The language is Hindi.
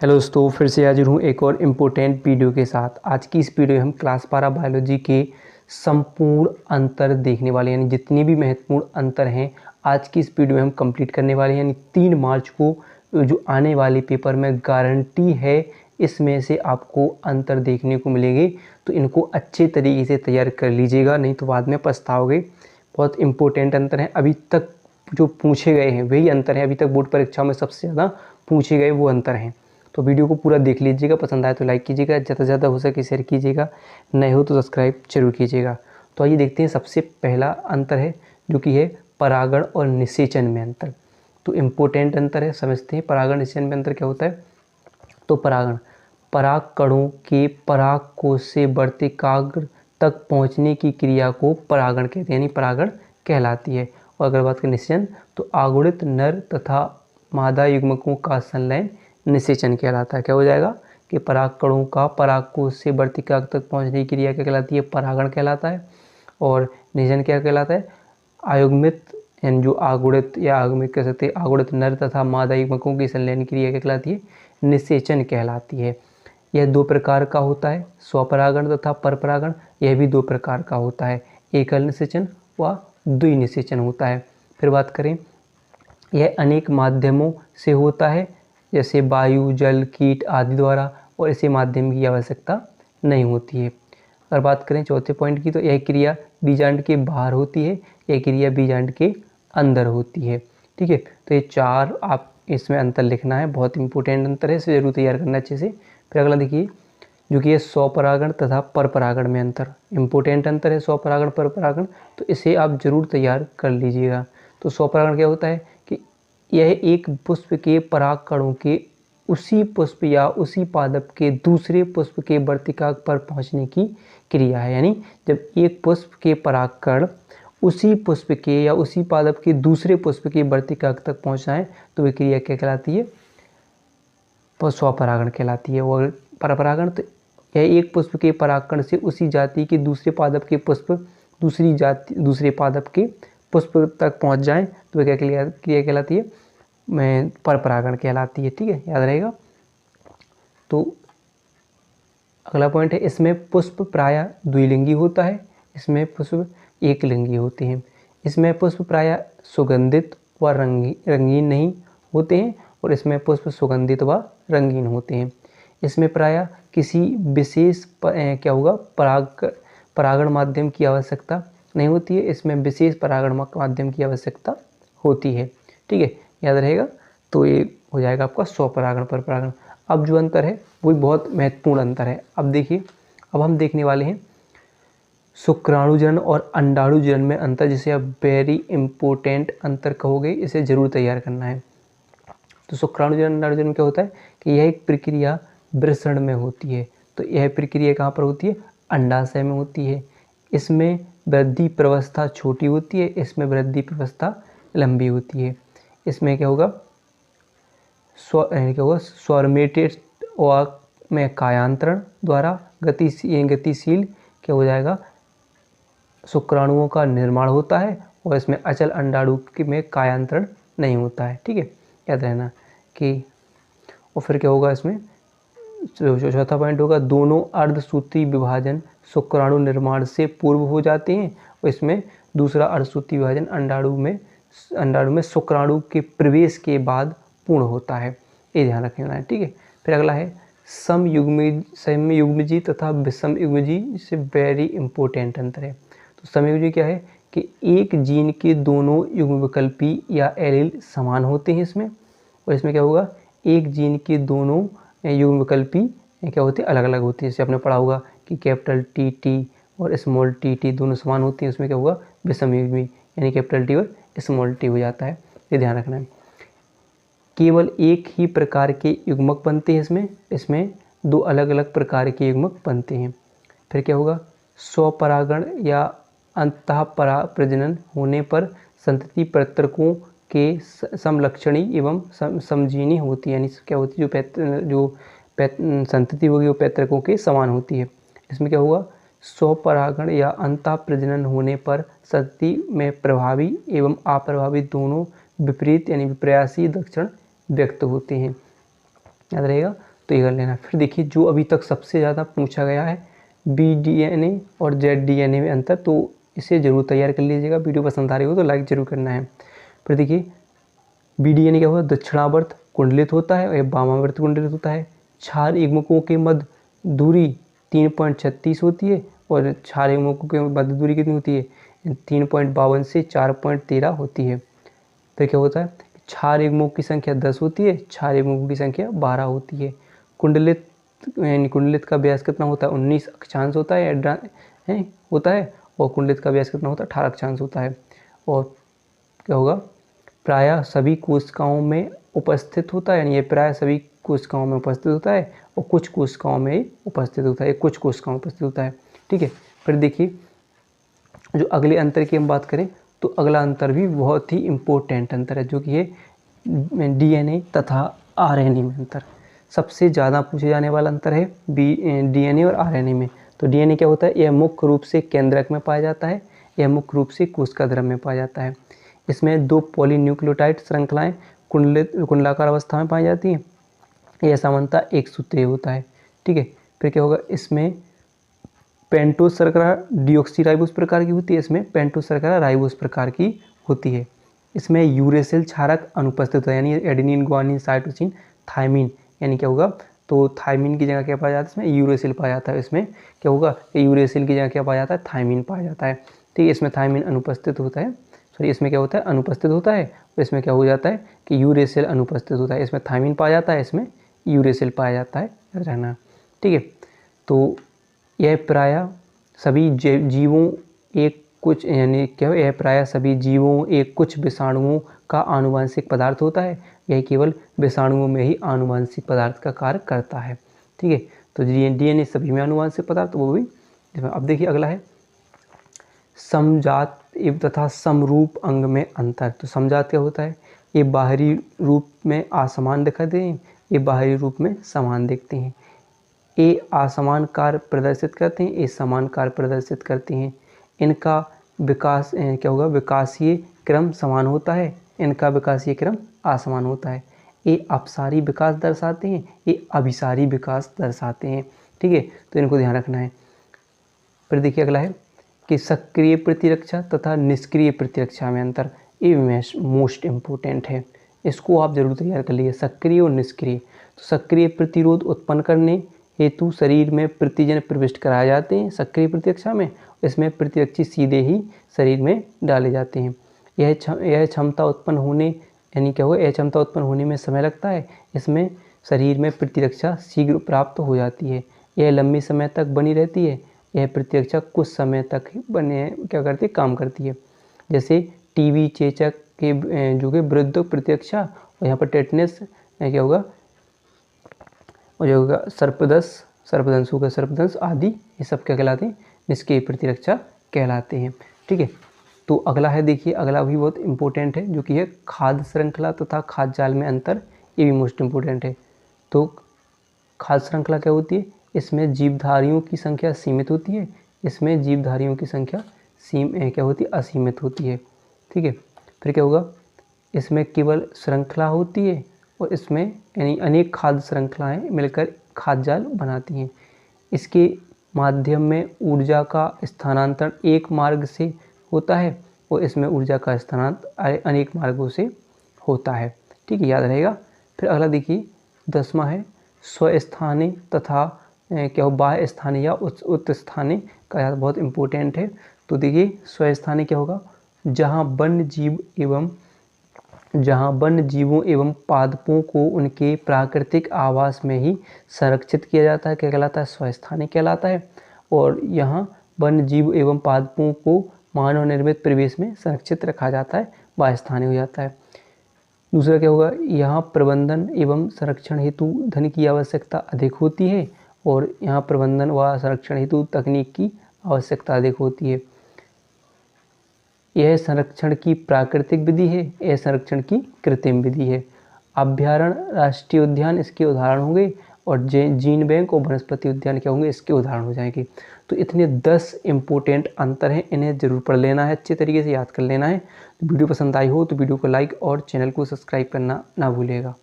हेलो दोस्तों, फिर से हाजिर हूँ एक और इम्पोर्टेंट वीडियो के साथ। आज की इस वीडियो में हम क्लास 12 बायोलॉजी के संपूर्ण अंतर देखने वाले हैं, यानी जितने भी महत्वपूर्ण अंतर हैं आज की इस वीडियो में हम कंप्लीट करने वाले हैं। यानी 3 मार्च को जो आने वाले पेपर में गारंटी है इसमें से आपको अंतर देखने को मिलेंगे, तो इनको अच्छे तरीके से तैयार कर लीजिएगा, नहीं तो बाद में पछताओगे। बहुत इंपॉर्टेंट अंतर हैं, अभी तक जो पूछे गए हैं वही अंतर हैं, अभी तक बोर्ड परीक्षा में सबसे ज़्यादा पूछे गए वो अंतर हैं। तो वीडियो को पूरा देख लीजिएगा, पसंद आए तो लाइक कीजिएगा, ज़्यादा से ज़्यादा हो सके शेयर कीजिएगा, नए हो तो सब्सक्राइब जरूर कीजिएगा। तो आइए देखते हैं, सबसे पहला अंतर है जो कि है परागण और निषेचन में अंतर। तो इम्पोर्टेंट अंतर है, समझते हैं परागण निषेचन में अंतर क्या होता है। तो परागण पराग कणों के पराग कोश से वर्तिकाग्र तक पहुंचने की क्रिया को परागण कहते हैं, यानी परागण कहलाती है। और अगर बात करें निषेचन, तो आगुणित नर तथा मादा युग्मकों का संलयन निषेचन कहलाता है। क्या हो जाएगा कि पराग कणों का पराग कोश से वर्तिकाग्र तक पहुंचने की क्रिया क्या कहलाती है, परागण कहलाता है। और निषेचन क्या कहलाता है, आयुग्मित यानी जो आगुणित या आगमित कह सकते हैं, आगुणित नर तथा मादा युग्मकों की संलयन क्रिया क्या कहलाती है, निषेचन कहलाती है। यह 2 प्रकार का होता है, स्वपरागण तथा परपरागण। यह भी 2 प्रकार का होता है, एकल निषेचन व द्विनिषेचन होता है। फिर बात करें, यह अनेक माध्यमों से होता है, जैसे वायु, जल, कीट आदि द्वारा, और इसे माध्यम की आवश्यकता नहीं होती है। अगर बात करें चौथे पॉइंट की, तो यह क्रिया बीजांड के बाहर होती है, यह क्रिया बीजांड के अंदर होती है। ठीक है, तो ये 4 आप इसमें अंतर लिखना है, बहुत इंपॉर्टेंट अंतर है, इसे जरूर तैयार करना अच्छे से। फिर अगला देखिए, जो कि है स्वपरागण तथा परपरागण में अंतर। इंपॉर्टेंट अंतर है स्वपरागण परपरागण, तो इसे आप जरूर तैयार कर लीजिएगा। तो स्वपरागण क्या होता है कि यह एक पुष्प के पराग कणों के उसी पुष्प या उसी पादप के दूसरे पुष्प के वर्तिकाग्र पर पहुंचने की क्रिया है। यानी जब एक पुष्प के परागकण उसी पुष्प के या उसी पादप के दूसरे पुष्प के वर्तिकाग्र तक पहुंचना है, तो वह क्रिया क्या कहलाती है, स्वपरागण कहलाती है। और परपरागण, तो यह एक पुष्प के परागकण से उसी जाति के दूसरे पादप के पुष्प दूसरे पादप के पुष्प तक पहुंच जाएं, तो वह क्या क्रिया कहलाती है, परपरागण कहलाती है। ठीक है, याद रहेगा। तो अगला पॉइंट है, इसमें पुष्प प्रायः द्विलिंगी होता है, इसमें पुष्प एकलिंगी होते हैं। इसमें पुष्प प्रायः सुगंधित व रंगीन नहीं होते हैं, और इसमें पुष्प सुगंधित व रंगीन होते हैं। इसमें प्रायः किसी विशेष क्या होगा, परागण माध्यम की आवश्यकता नहीं होती है, इसमें विशेष परागण माध्यम की आवश्यकता होती है। ठीक है, याद रहेगा। तो ये हो जाएगा आपका स्वपरागण परपरागण। अब जो अंतर है वो बहुत महत्वपूर्ण अंतर है। अब देखिए, अब हम देखने वाले हैं शुक्राणुजनन और अंडाणुजनन में अंतर, जिसे आप वेरी इंपॉर्टेंट अंतर कहोगे, इसे जरूर तैयार करना है। तो शुक्राणुजनन अंडाणुजनन में क्या होता है कि यह एक प्रक्रिया वृषण में होती है। तो यह प्रक्रिया कहाँ पर होती है, अंडाशय में होती है। इसमें वृद्धि प्रवस्था छोटी होती है, इसमें वृद्धि प्रवस्था लंबी होती है। इसमें क्या होगा, स्वार्मेटेड में कायांतरण द्वारा गतिशील क्या हो जाएगा, शुक्राणुओं का निर्माण होता है, और इसमें अचल अंडाणु में कायांतरण नहीं होता है। ठीक है, याद रहना कि। और फिर क्या होगा, इसमें चौथा पॉइंट होगा, दोनों अर्धसूत्री विभाजन शुक्राणु निर्माण से पूर्व हो जाते हैं, और इसमें दूसरा अर्धसूत्री विभाजन अंडाणु में शुक्राणु के प्रवेश के बाद पूर्ण होता है, ये ध्यान रखना है। ठीक है, फिर अगला है समयुग्मजी तथा विषमयुग्मजी, इससे वेरी इंपॉर्टेंट अंतर है। तो समयुग्मजी क्या है कि एक जीन के दोनों युग्मविकल्पी या एलील समान होते हैं इसमें, और इसमें क्या होगा, एक जीन के दोनों युग्मविकल्पी क्या होते हैं, अलग अलग होते हैं। जैसे आपने पढ़ा होगा कि कैपिटल टी और स्मॉल टी दोनों समान होते हैं, उसमें क्या होगा, विषमयुग्मी, यानी कैपिटल टी और स्मॉल टी हो जाता है, ये ध्यान रखना है। केवल एक ही प्रकार के युग्मक बनते हैं इसमें 2 अलग अलग प्रकार के युग्मक बनते हैं। फिर क्या होगा, स्वपरागण या अंतःपरा प्रजनन होने पर संतति पैतृकों के समलक्षणी एवं समजीनी होती है, यानी क्या होती है, संतति होगी वो पैतृकों के समान होती है। इसमें क्या होगा, स्वपरागण या अंतः प्रजनन होने पर संतति में प्रभावी एवं अप्रभावी दोनों विपरीत यानी विपर्यासी लक्षण व्यक्त होते हैं, याद रहेगा। तो ये कर लेना। फिर देखिए जो अभी तक सबसे ज़्यादा पूछा गया है BDNA और ZDNA में अंतर, तो इसे ज़रूर तैयार कर लीजिएगा। वीडियो पसंद आ रही हो तो लाइक ज़रूर करना है। फिर देखिए BDNA क्या होता है, दक्षिणावर्त कुंडलित होता है और वामावर्त कुंडलित होता है। क्षार युग्मकों के मध्य दूरी 3.36 होती है और क्षार युग्मकों के मध्य दूरी कितनी होती है, 3.52 से 4.13 होती है। फिर क्या होता है, क्षार युग्मकों की संख्या 10 होती है, क्षार युग्मकों की संख्या 12 होती है। कुंडलित यानी कुंडलित का व्यास कितना होता है, 19 अक्षांश होता है होता है और कुंडलित का व्यास कितना होता है, 18 अक्षांश होता है। और क्या होगा, प्रायः सभी कोशिकाओं में उपस्थित होता है, यानी ये प्रायः सभी कोशिकाओं में उपस्थित होता है और कुछ कोशिकाओं में उपस्थित होता है, कुछ कोशिकाओं में उपस्थित होता है। ठीक है। फिर देखिए जो अगले अंतर की हम बात करें तो अगला अंतर भी बहुत ही इम्पोर्टेंट अंतर है, जो कि है DNA तथा RNA में अंतर। सबसे ज़्यादा पूछे जाने वाला अंतर है DNA और RNA में। तो DNA क्या होता है, यह मुख्य रूप से केंद्रक में पाया जाता है, यह मुख्य रूप से कोशिका द्रव्य में पाया जाता है। इसमें 2 पॉलीन्यूक्लियोटाइड श्रृंखलाएं कुंडलाकार अवस्था में पाई जाती हैं। यह सामान्यतः एक सूत्रीय होता है। ठीक है। फिर क्या होगा, इसमें पेंटोस शर्करा डीऑक्सीराइबोस प्रकार की होती है, इसमें पेंटोस शर्करा राइबोस प्रकार की होती है। इसमें यूरेसिल क्षारक अनुपस्थित होता है, यानी एडेनिन ग्वानिन साइटोसिन थायमिन, यानी क्या होगा, तो थायमिन की जगह क्या पाया जाता है, इसमें यूरेसिल पाया जाता है। इसमें क्या होगा, यूरेसिल की जगह क्या पाया जाता है, थायमिन पाया जाता है। ठीक है। इसमें थायमिन अनुपस्थित होता है, सॉरी इसमें क्या होता है, अनुपस्थित होता है और इसमें क्या हो जाता है कि यूरेसिल अनुपस्थित होता है। इसमें थायमिन पाया जाता है, इसमें यूरेसिल पाया जाता है, रहना। ठीक है। तो यह प्रायः सभी जीवों एक कुछ यानी क्या है, यह प्रायः सभी जीवों एक कुछ विषाणुओं का आनुवंशिक पदार्थ होता है। यह केवल विषाणुओं में ही आनुवंशिक पदार्थ का कार्य करता है। ठीक है। तो DNA सभी में आनुवंशिक पदार्थ, वो भी। अब देखिए अगला है समजात तथा समरूप अंग में अंतर। तो समजात क्या होता है, ये बाहरी रूप में असमान दिखाते हैं, ये बाहरी रूप में समान दिखते हैं। ये असमान कार्य प्रदर्शित करते हैं, ये समान कार्य प्रदर्शित करते हैं। इनका विकास क्या होगा, विकासीय क्रम समान होता है, इनका विकासीय क्रम असमान होता है। ये अपसारी विकास दर्शाते हैं, ये अभिसारी विकास दर्शाते हैं। ठीक है। तो इनको ध्यान रखना है। फिर देखिए अगला है कि सक्रिय प्रतिरक्षा तथा निष्क्रिय प्रतिरक्षा में अंतर। ये मोस्ट इम्पोर्टेंट है, इसको आप जरूर तैयार कर लीजिए, सक्रिय और निष्क्रिय। तो सक्रिय प्रतिरोध उत्पन्न करने हेतु शरीर में प्रतिजन प्रविष्ट कराए जाते हैं सक्रिय प्रतिरक्षा में, इसमें प्रतिरक्षी सीधे ही शरीर में डाले जाते हैं। यह क्षमता उत्पन्न होने यानी क्या होगा, यह क्षमता उत्पन्न होने में समय लगता है, इसमें शरीर में प्रतिरक्षा शीघ्र प्राप्त हो जाती है, यह लंबे समय तक बनी रहती है, यह प्रतिरक्षा कुछ समय तक ही क्या करती है, काम करती है। जैसे TB चेचक के जो कि विरुद्ध प्रतिरक्षा, और यहाँ पर टेटनस क्या होगा, और जो होगा सर्पदंश होगा, सर्पदंश आदि, ये सब क्या कहलाते हैं, निष्क्रिय प्रतिरक्षा कहलाते हैं। ठीक है। तो अगला है, देखिए अगला भी बहुत इंपॉर्टेंट है, जो कि है खाद्य श्रृंखला तथा खाद्य जाल में अंतर। ये भी मोस्ट इम्पोर्टेंट है। तो खाद्य श्रृंखला क्या होती है, इसमें जीवधारियों की संख्या सीमित होती है, इसमें जीवधारियों की संख्या क्या होती है, असीमित होती है। ठीक है। फिर क्या होगा, इसमें केवल श्रृंखला होती है और इसमें यानी अनेक खाद्य श्रृंखलाएं मिलकर खाद्य जाल बनाती हैं। इसके माध्यम में ऊर्जा का स्थानांतरण एक मार्ग से होता है और इसमें ऊर्जा का स्थानांतरण अनेक मार्गों से होता है। ठीक है, याद रहेगा। फिर अगला देखिए 10वां है स्वस्थानी तथा क्या हो, बाह्य स्थानी या उत्स्थानी का याद बहुत इंपॉर्टेंट है। तो देखिए स्वस्थानी क्या होगा, जहाँ वन्य जीवों एवं पादपों को उनके प्राकृतिक आवास में ही संरक्षित किया जाता है, क्या कहलाता है, स्वस्थानी कहलाता है। और यहाँ वन्य जीव एवं पादपों को मानव निर्मित परिवेश में संरक्षित रखा जाता है, वह स्थानीय हो जाता है। दूसरा क्या होगा, यहाँ प्रबंधन एवं संरक्षण हेतु धन की आवश्यकता अधिक होती है और यहाँ प्रबंधन व संरक्षण हेतु तकनीक की आवश्यकता अधिक होती है। यह संरक्षण की प्राकृतिक विधि है, यह संरक्षण की कृत्रिम विधि है। अभ्यारण्य, राष्ट्रीय उद्यान इसके उदाहरण होंगे और जीन बैंक और वनस्पति उद्यान क्या होंगे, इसके उदाहरण हो जाएंगे। तो इतने 10 इंपॉर्टेंट अंतर हैं, इन्हें जरूर पढ़ लेना है, अच्छे तरीके से याद कर लेना है। तो वीडियो पसंद आई हो तो वीडियो को लाइक और चैनल को सब्सक्राइब करना ना भूलिएगा।